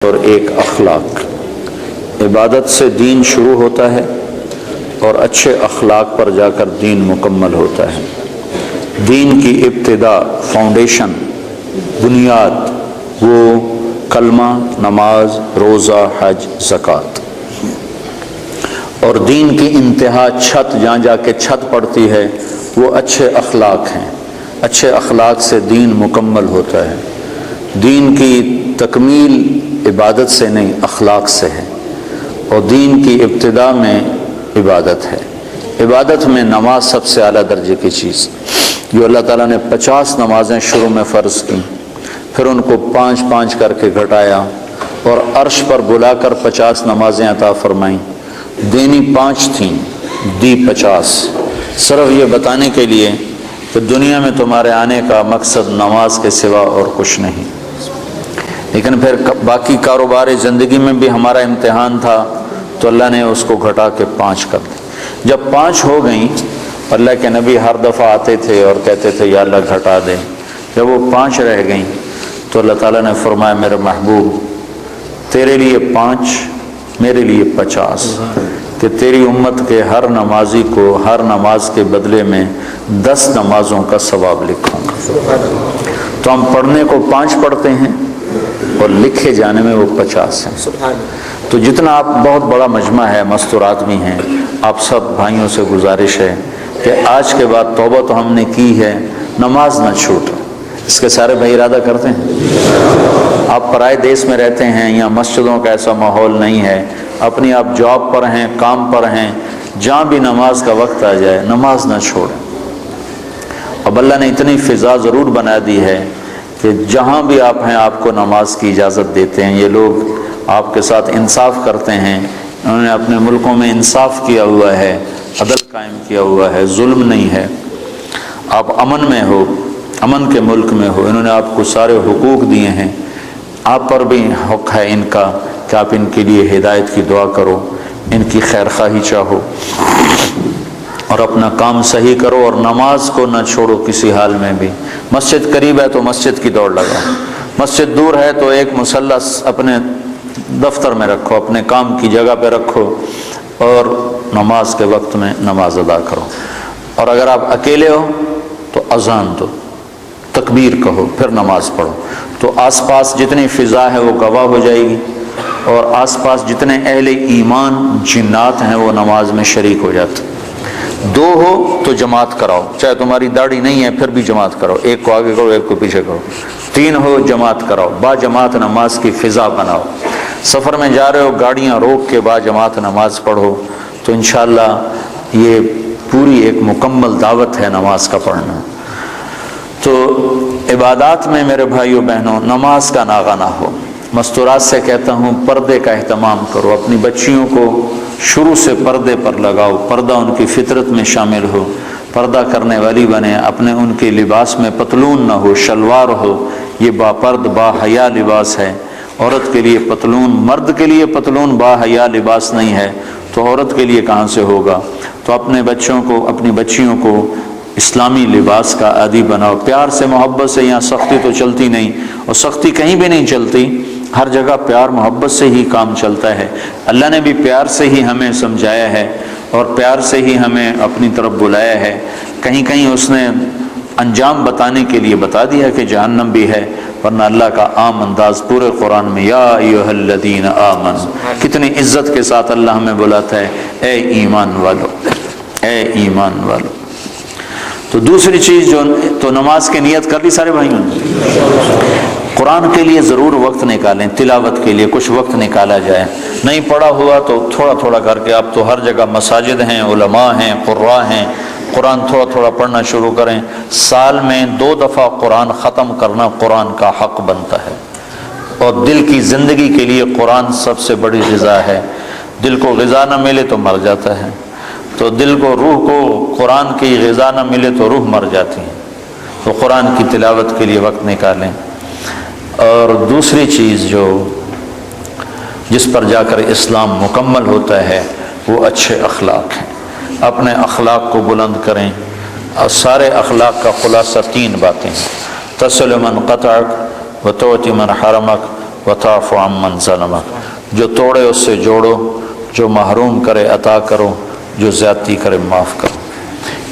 اور ایک اخلاق۔ عبادت سے دین شروع ہوتا ہے اور اچھے اخلاق پر جا کر دین مکمل ہوتا ہے۔ دین کی ابتدا، فاؤنڈیشن، بنیاد وہ کلمہ، نماز، روزہ، حج، زکوٰۃ، اور دین کی انتہا چھت، جہاں جا کے چھت پڑتی ہے وہ اچھے اخلاق ہیں۔ اچھے اخلاق سے دین مکمل ہوتا ہے۔ دین کی تکمیل عبادت سے نہیں، اخلاق سے ہے، اور دین کی ابتدا میں عبادت ہے۔ عبادت میں نماز سب سے اعلیٰ درجے کی چیز، جو اللہ تعالیٰ نے 50 نمازیں شروع میں فرض کی، پھر ان کو 5 کر کے گھٹایا اور عرش پر بلا کر 50 نمازیں عطا فرمائیں۔ دینی 5 تھیں، دی 50، صرف یہ بتانے کے لیے کہ دنیا میں تمہارے آنے کا مقصد نماز کے سوا اور کچھ نہیں۔ لیکن پھر باقی کاروبار زندگی میں بھی ہمارا امتحان تھا، تو اللہ نے اس کو گھٹا کے 5 کر دی۔ جب 5 ہو گئیں، اللہ کے نبی ہر دفعہ آتے تھے اور کہتے تھے یا اللہ گھٹا دے۔ جب وہ 5 رہ گئیں تو اللہ تعالیٰ نے فرمایا میرے محبوب تیرے لیے 5، میرے لیے 50، کہ تیری امت کے ہر نمازی کو ہر نماز کے بدلے میں 10 نمازوں کا ثواب لکھوں گا۔ تو ہم پڑھنے کو 5 پڑھتے ہیں اور لکھے جانے میں وہ 50 ہیں۔ تو جتنا آپ، بہت بڑا مجمع ہے، مستورات بھی ہیں، آپ سب بھائیوں سے گزارش ہے کہ آج کے بعد توبہ تو ہم نے کی ہے، نماز نہ چھوٹ۔ اس کے سارے بھائی ارادہ کرتے ہیں؟ آپ پرائے دیس میں رہتے ہیں، یہاں مسجدوں کا ایسا ماحول نہیں ہے، اپنی آپ جاب پر ہیں، کام پر ہیں، جہاں بھی نماز کا وقت آ جائے نماز نہ چھوڑیں۔ اب اللہ نے اتنی فضا ضرور بنا دی ہے کہ جہاں بھی آپ ہیں آپ کو نماز کی اجازت دیتے ہیں۔ یہ لوگ آپ کے ساتھ انصاف کرتے ہیں، انہوں نے اپنے ملکوں میں انصاف کیا ہوا ہے، عدل قائم کیا ہوا ہے، ظلم نہیں ہے۔ آپ امن میں ہو، امن کے ملک میں ہو، انہوں نے آپ کو سارے حقوق دیے ہیں، آپ پر بھی حق ہے ان کا کہ آپ ان کے لیے ہدایت کی دعا کرو، ان کی خیر خواہی چاہو، اور اپنا کام صحیح کرو، اور نماز کو نہ چھوڑو کسی حال میں بھی۔ مسجد قریب ہے تو مسجد کی دوڑ لگاؤ، مسجد دور ہے تو ایک مصلی اپنے دفتر میں رکھو، اپنے کام کی جگہ پہ رکھو، اور نماز کے وقت میں نماز ادا کرو۔ اور اگر آپ اکیلے ہو تو اذان دو، تکبیر کہو، پھر نماز پڑھو، تو آس پاس جتنی فضا ہے وہ گواہ ہو جائے گی، اور آس پاس جتنے اہل ایمان جنات ہیں وہ نماز میں شریک ہو جاتے۔ 2 ہو تو جماعت کراؤ، چاہے تمہاری داڑھی نہیں ہے پھر بھی جماعت کرو، ایک کو آگے کرو ایک کو پیچھے کرو۔ 3 ہو جماعت کراؤ، با جماعت نماز کی فضا بناؤ۔ سفر میں جا رہے ہو گاڑیاں روک کے با جماعت نماز پڑھو، تو انشاءاللہ یہ پوری ایک مکمل دعوت ہے نماز کا پڑھنا۔ تو عبادات میں میرے بھائیوں بہنوں نماز کا ناغہ نہ ہو۔ مستورات سے کہتا ہوں پردے کا اہتمام کرو، اپنی بچیوں کو شروع سے پردے پر لگاؤ، پردہ ان کی فطرت میں شامل ہو، پردہ کرنے والی بنے، اپنے ان کے لباس میں پتلون نہ ہو، شلوار ہو، یہ با پرد با حیا لباس ہے۔ عورت کے لیے پتلون، مرد کے لیے پتلون با حیا لباس نہیں ہے تو عورت کے لیے کہاں سے ہوگا؟ تو اپنے بچوں کو، اپنی بچیوں کو اسلامی لباس کا عادی بناؤ، پیار سے محبت سے۔ یہاں سختی تو چلتی نہیں، اور سختی کہیں بھی نہیں چلتی، ہر جگہ پیار محبت سے ہی کام چلتا ہے۔ اللہ نے بھی پیار سے ہی ہمیں سمجھایا ہے اور پیار سے ہی ہمیں اپنی طرف بلایا ہے۔ کہیں کہیں اس نے انجام بتانے کے لیے بتا دیا کہ جہنم بھی ہے، ورنہ اللہ کا عام انداز پورے قرآن میں یا ایھا الذین آمنوا، کتنی عزت کے ساتھ اللہ ہمیں بلاتا ہے، اے ایمان والو، اے ایمان والو۔ تو دوسری چیز جو، تو نماز کی نیت کر لی سارے بھائیوں نے؟ قرآن کے لیے ضرور وقت نکالیں، تلاوت کے لیے کچھ وقت نکالا جائے۔ نہیں پڑھا ہوا تو تھوڑا تھوڑا کر کے، اب تو ہر جگہ مساجد ہیں، علماء ہیں، قراء ہیں، قرآن تھوڑا تھوڑا پڑھنا شروع کریں۔ سال میں 2 دفعہ قرآن ختم کرنا قرآن کا حق بنتا ہے، اور دل کی زندگی کے لیے قرآن سب سے بڑی غذا ہے۔ دل کو غذا نہ ملے تو مر جاتا ہے، تو دل کو، روح کو قرآن کی غذا نہ ملے تو روح مر جاتی ہے۔ تو قرآن کی تلاوت کے لیے وقت نکالیں۔ اور دوسری چیز جو، جس پر جا کر اسلام مکمل ہوتا ہے، وہ اچھے اخلاق ہیں۔ اپنے اخلاق کو بلند کریں، اور سارے اخلاق کا خلاصہ 3 باتیں ہیں: تصل من قطعک وتعطی من حرمک وتعف عمن ظلمک، جو توڑے اس سے جوڑو، جو محروم کرے عطا کرو، جو زیادتی کرے معاف کرو۔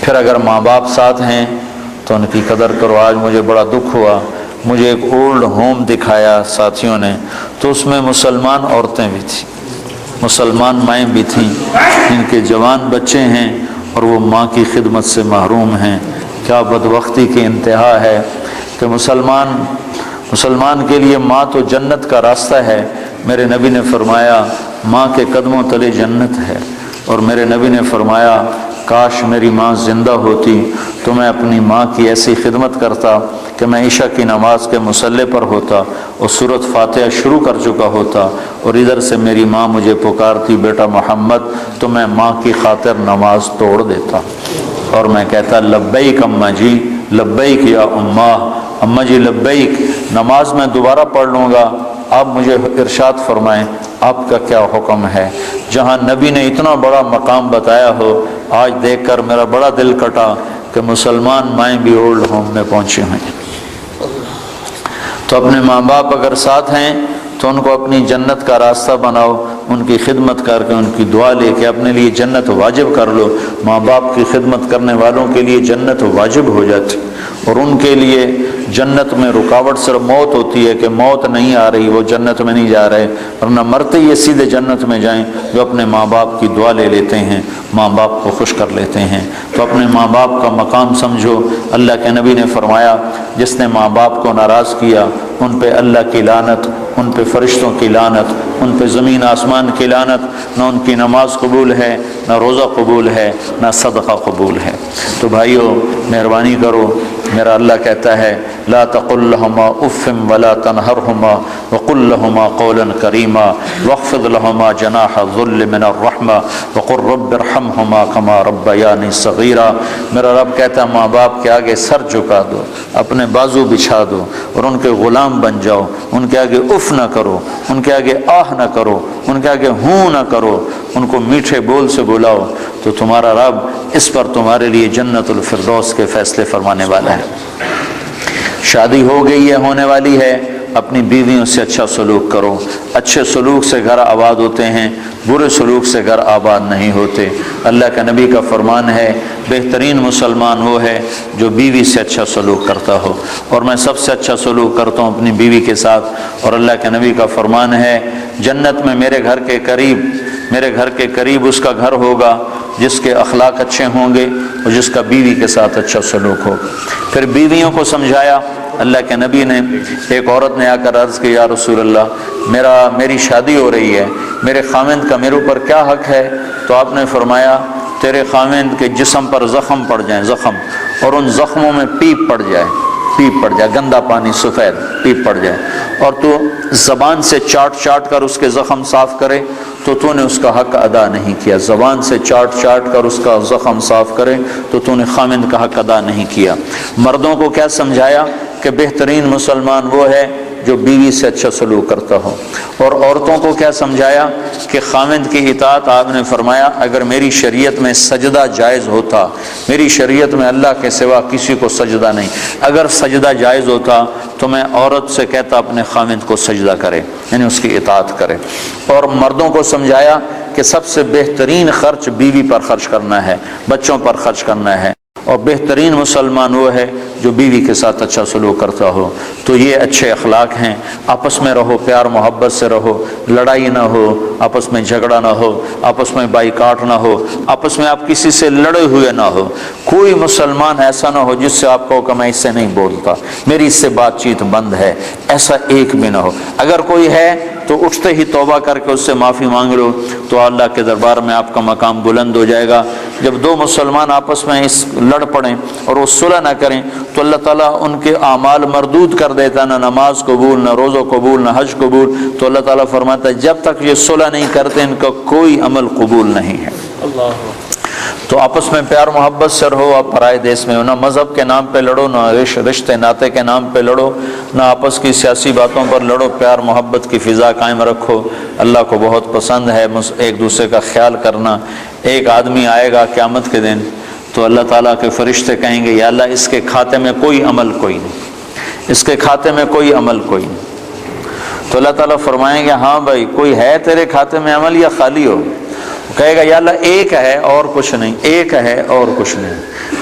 پھر اگر ماں باپ ساتھ ہیں تو ان کی قدر کرو۔ آج مجھے بڑا دکھ ہوا، مجھے ایک اولڈ ہوم دکھایا ساتھیوں نے، تو اس میں مسلمان عورتیں بھی تھیں، مسلمان مائیں بھی تھیں، جن کے جوان بچے ہیں اور وہ ماں کی خدمت سے محروم ہیں۔ کیا بدبختی کی انتہا ہے کہ مسلمان کے لیے ماں تو جنت کا راستہ ہے۔ میرے نبی نے فرمایا ماں کے قدموں تلے جنت ہے، اور میرے نبی نے فرمایا کاش میری ماں زندہ ہوتی تو میں اپنی ماں کی ایسی خدمت کرتا کہ میں عشاء کی نماز کے مصلی پر ہوتا اور سورۃ فاتحہ شروع کر چکا ہوتا، اور ادھر سے میری ماں مجھے پکارتی بیٹا محمد، تو میں ماں کی خاطر نماز توڑ دیتا اور میں کہتا لبیک اماں جی، لبیک یا اماں جی لبیک، نماز میں دوبارہ پڑھ لوں گا، آپ مجھے ارشاد فرمائیں آپ کا کیا حکم ہے۔ جہاں نبی نے اتنا بڑا مقام بتایا ہو، آج دیکھ کر میرا بڑا دل کٹا کہ مسلمان مائیں بھی اولڈ ہوم میں پہنچے ہیں۔ تو اپنے ماں باپ اگر ساتھ ہیں تو ان کو اپنی جنت کا راستہ بناؤ، ان کی خدمت کر کے، ان کی دعا لے کے اپنے لیے جنت واجب کر لو۔ ماں باپ کی خدمت کرنے والوں کے لیے جنت واجب ہو جاتی، اور ان کے لیے جنت میں رکاوٹ صرف موت ہوتی ہے کہ موت نہیں آ رہی، وہ جنت میں نہیں جا رہے، ورنہ مرتے ہی سیدھے جنت میں جائیں جو اپنے ماں باپ کی دعا لے لیتے ہیں، ماں باپ کو خوش کر لیتے ہیں۔ تو اپنے ماں باپ کا مقام سمجھو۔ اللہ کے نبی نے فرمایا جس نے ماں باپ کو ناراض کیا ان پہ اللہ کی لعنت، ان پہ فرشتوں کی لعنت، ان پہ زمین آسمان کی لعنت، نہ ان کی نماز قبول ہے، نہ روزہ قبول ہے، نہ صدقہ قبول ہے۔ تو بھائیو مہربانی کرو، میرا اللہ کہتا ہے لا تقل لهما اف ولا تنهرهما وقل لهما قولا كريما واخفض لهما جناح الذل من الرحمة وقل رب ارحمهما كما ربياني صغيرا۔ میرا رب کہتا ہے ماں باپ کے آگے سر جھکا دو، اپنے بازو بچھا دو اور ان کے غلام بن جاؤ، ان کے آگے اف نہ کرو، ان کے آگے آہ نہ کرو، ان کے آگے ہوں نہ کرو، ان کو میٹھے بول سے بلاؤ، تو تمہارا رب اس پر تمہارے لیے جنت الفردوس کے فیصلے فرمانے والا ہے۔ شادی ہو گئی ہے، ہونے والی ہے، اپنی بیویوں سے اچھا سلوک کرو۔ اچھے سلوک سے گھر آباد ہوتے ہیں، برے سلوک سے گھر آباد نہیں ہوتے۔ اللہ کا نبی کا فرمان ہے بہترین مسلمان وہ ہے جو بیوی سے اچھا سلوک کرتا ہو، اور میں سب سے اچھا سلوک کرتا ہوں اپنی بیوی کے ساتھ۔ اور اللہ کے نبی کا فرمان ہے جنت میں میرے گھر کے قریب اس کا گھر ہوگا جس کے اخلاق اچھے ہوں گے اور جس کا بیوی کے ساتھ اچھا سلوک ہو۔ پھر بیویوں کو سمجھایا اللہ کے نبی نے۔ ایک عورت نے آ کر عرض کی یا رسول اللہ میری شادی ہو رہی ہے، میرے خاوند کا میرے اوپر کیا حق ہے؟ تو آپ نے فرمایا تیرے خاوند کے جسم پر زخم پڑ جائیں، زخم، اور ان زخموں میں پیپ پڑ جائے، گندا پانی سفید پیپ پڑ جائے، اور تو زبان سے چاٹ کر اس کے زخم صاف کرے تو نے اس کا حق ادا نہیں کیا۔ زبان سے چاٹ کر اس کا زخم صاف کرے تو نے خاوند کا حق ادا نہیں کیا۔ مردوں کو کیا سمجھایا کہ بہترین مسلمان وہ ہے جو بیوی سے اچھا سلوک کرتا ہو، اور عورتوں کو کیا سمجھایا کہ خاوند کی اطاعت آپ نے فرمایا اگر میری شریعت میں سجدہ جائز ہوتا، میری شریعت میں اللہ کے سوا کسی کو سجدہ نہیں، اگر سجدہ جائز ہوتا تو میں عورت سے کہتا اپنے خاوند کو سجدہ کرے، یعنی اس کی اطاعت کرے۔ اور مردوں کو سمجھایا کہ سب سے بہترین خرچ بیوی پر خرچ کرنا ہے، بچوں پر خرچ کرنا ہے، اور بہترین مسلمان وہ ہے جو بیوی کے ساتھ اچھا سلوک کرتا ہو۔ تو یہ اچھے اخلاق ہیں، آپس میں رہو، پیار محبت سے رہو، لڑائی نہ ہو، آپس میں جھگڑا نہ ہو، آپس میں بائیکاٹ نہ ہو، آپس میں آپ کسی سے لڑے ہوئے نہ ہو۔ کوئی مسلمان ایسا نہ ہو جس سے آپ کہو کہ میں اس سے نہیں بولتا، میری اس سے بات چیت بند ہے، ایسا ایک بھی نہ ہو۔ اگر کوئی ہے تو اٹھتے ہی توبہ کر کے اس سے معافی مانگ لو، تو اللہ کے دربار میں آپ کا مقام بلند ہو جائے گا۔ جب دو مسلمان آپس میں لڑ پڑیں اور وہ صلح نہ کریں تو اللہ تعالیٰ ان کے اعمال مردود کر دیتا، نہ نماز قبول، نہ روزہ قبول، نہ حج قبول۔ تو اللہ تعالیٰ فرماتا ہے جب تک یہ صلح نہیں کرتے ان کا کوئی عمل قبول نہیں ہے۔ تو آپس میں پیار محبت سے رہو، آپ پرائے دیس میں ہو، نہ مذہب کے نام پہ لڑو، نہ رشتے ناطے کے نام پہ لڑو، نہ آپس کی سیاسی باتوں پر لڑو، پیار محبت کی فضا قائم رکھو۔ اللہ کو بہت پسند ہے ایک دوسرے کا خیال کرنا۔ ایک آدمی آئے گا قیامت کے دن تو اللہ تعالیٰ کے فرشتے کہیں گے یا اللہ اس کے کھاتے میں کوئی عمل کوئی نہیں، اس کے کھاتے میں کوئی عمل کوئی نہیں۔ تو اللہ تعالیٰ فرمائیں گے ہاں بھائی کوئی ہے تیرے کھاتے میں عمل یا خالی ہو؟ کہے گا یا اللہ ایک ہے اور کچھ نہیں، ایک ہے اور کچھ نہیں۔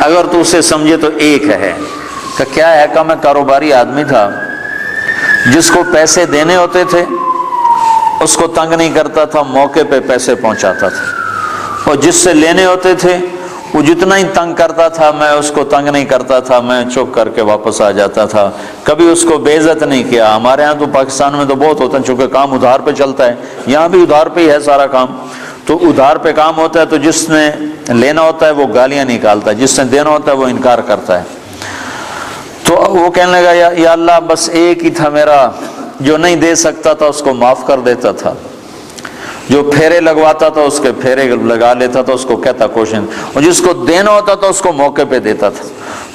اگر تو اسے سمجھے تو ایک ہے کہ کیا ہے؟ کہ میں کاروباری آدمی تھا، جس کو پیسے دینے ہوتے تھے اس کو تنگ نہیں کرتا تھا، موقع پہ پیسے پہنچاتا تھا، اور جس سے لینے ہوتے تھے وہ جتنا ہی تنگ کرتا تھا میں اس کو تنگ نہیں کرتا تھا، میں چپ کر کے واپس آ جاتا تھا، کبھی اس کو بے عزت نہیں کیا۔ ہمارے ہاں تو پاکستان میں تو بہت ہوتا ہے، چونکہ کام ادھار پہ چلتا ہے، یہاں بھی ادھار پہ ہی ہے سارا کام، تو ادھار پہ کام ہوتا ہے، تو جس نے لینا ہوتا ہے وہ گالیاں نکالتا ہے، جس نے دینا ہوتا ہے وہ انکار کرتا ہے۔ تو وہ کہنے لگا یا اللہ بس ایک ہی تھا میرا، جو نہیں دے سکتا تھا اس کو معاف کر دیتا تھا، جو پھیرے لگواتا تھا اس کے پھیرے لگا لیتا تھا، اس کو کہتا کوشن، اور جس کو دینا ہوتا تھا اس کو موقع پہ دیتا تھا۔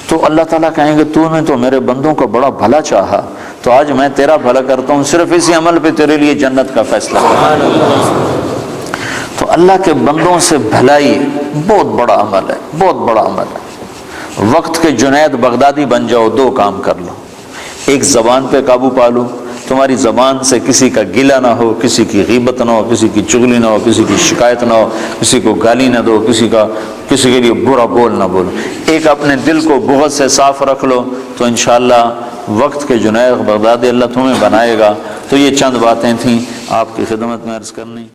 تو اللہ تعالیٰ کہیں گے تو نے تو میرے بندوں کو بڑا بھلا چاہا، تو آج میں تیرا بھلا کرتا ہوں، صرف اسی عمل پہ تیرے لیے جنت کا فیصلہ کرتا۔ تو اللہ کے بندوں سے بھلائی بہت بڑا عمل ہے، بہت بڑا عمل ہے۔ وقت کے جنید بغدادی بن جاؤ، دو کام کر لو، ایک زبان پہ قابو پا لو، تمہاری زبان سے کسی کا گلہ نہ ہو، کسی کی غیبت نہ ہو، کسی کی چغلی نہ ہو، کسی کی شکایت نہ ہو، کسی کو گالی نہ دو، کسی کے لیے برا بول نہ بولو، ایک اپنے دل کو بغض سے صاف رکھ لو، تو انشاءاللہ وقت کے جنید بغدادی اللہ تمہیں بنائے گا۔ تو یہ چند باتیں تھیں آپ کی خدمت میں عرض کرنی۔